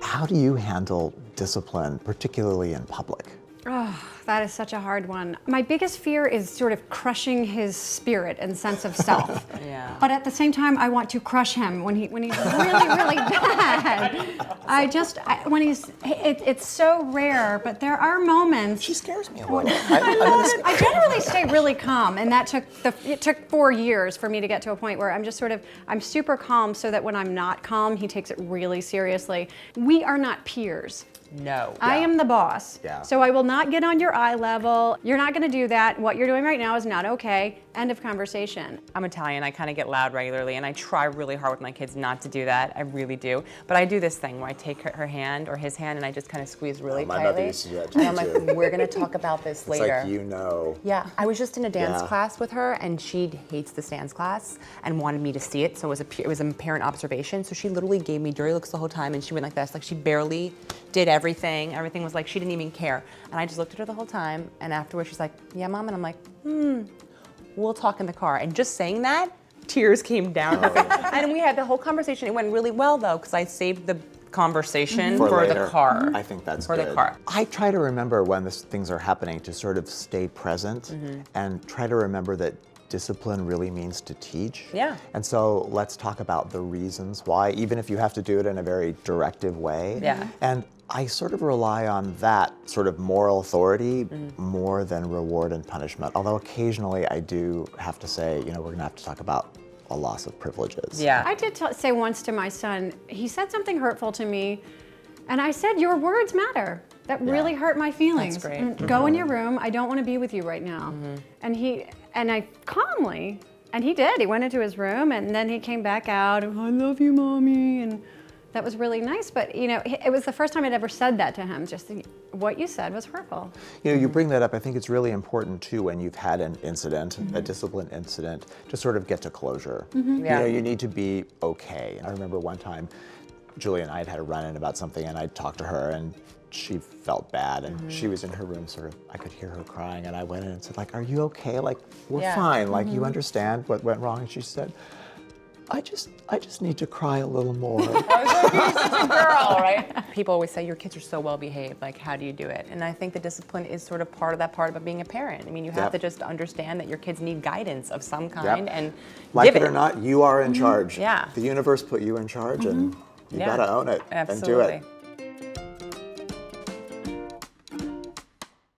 How do you handle discipline, particularly in public? Oh, that is such a hard one. My biggest fear is sort of crushing his spirit and sense of self. Yeah. But at the same time, I want to crush him when he's really, really bad. It's so rare, but there are moments. She scares me a little. I generally stay really calm, and it took 4 years for me to get to a point where I'm super calm, so that when I'm not calm, he takes it really seriously. We are not peers. No. I am the boss, Yeah. so I will not get on your eye level. You're not going to do that. What you're doing right now is not okay. End of conversation. I'm Italian, I kind of get loud regularly, and I try really hard with my kids not to do that. I really do. But I do this thing where I take her hand or his hand and I just kind of squeeze really my tightly. mother used to do that and I'm too. like, we're going to talk about this It's later. like, you know. Yeah, I was just in a dance Yeah. class with her, and she hates this dance class and wanted me to see it. So it was a parent observation. So she literally gave me dirty looks the whole time, and she went like this, like she barely did everything. Everything was like she didn't even care. And I just looked at her the whole time, and afterwards she's like, "Yeah, Mom," and I'm like, we'll talk in the car. And just saying that, tears came down her face. And we had the whole conversation. It went really well though, because I saved the conversation for later. the car. I think that's for good. the car. I try to remember when things are happening to sort of stay present and try to remember that discipline really means to teach. Yeah. And so let's talk about the reasons why, even if you have to do it in a very directive way. Yeah. And I sort of rely on that sort of moral authority more than reward and punishment. Although occasionally I do have to say, we're gonna have to talk about a loss of privileges. Yeah. I did say once to my son, he said something hurtful to me, and I said, "Your words matter." That really hurt my feelings. That's great. And go in your room. I don't want to be with you right now. And I calmly, and he did. He went into his room, and then he came back out. And, "I love you, Mommy," and that was really nice. But it was the first time I'd ever said that to him. Just what you said was hurtful. You bring that up. I think it's really important too when you've had an incident, a discipline incident, to sort of get to closure. Yeah. You need to be okay. I remember one time, Julie and I had a run-in about something, and I talked to her, and she felt bad, and she was in her room, sort of, I could hear her crying, and I went in and said, like, "Are you okay? Like, we're Yeah. fine. Like, you understand what went wrong?" And she said, I just need to cry a little more. You're such a girl, right? People always say your kids are so well behaved. Like, how do you do it? And I think the discipline is sort of part of being a parent. I mean, you have to just understand that your kids need guidance of some kind and Like give it or not, you are in charge. Yeah. The universe put you in charge, and you gotta own it and do Absolutely. it.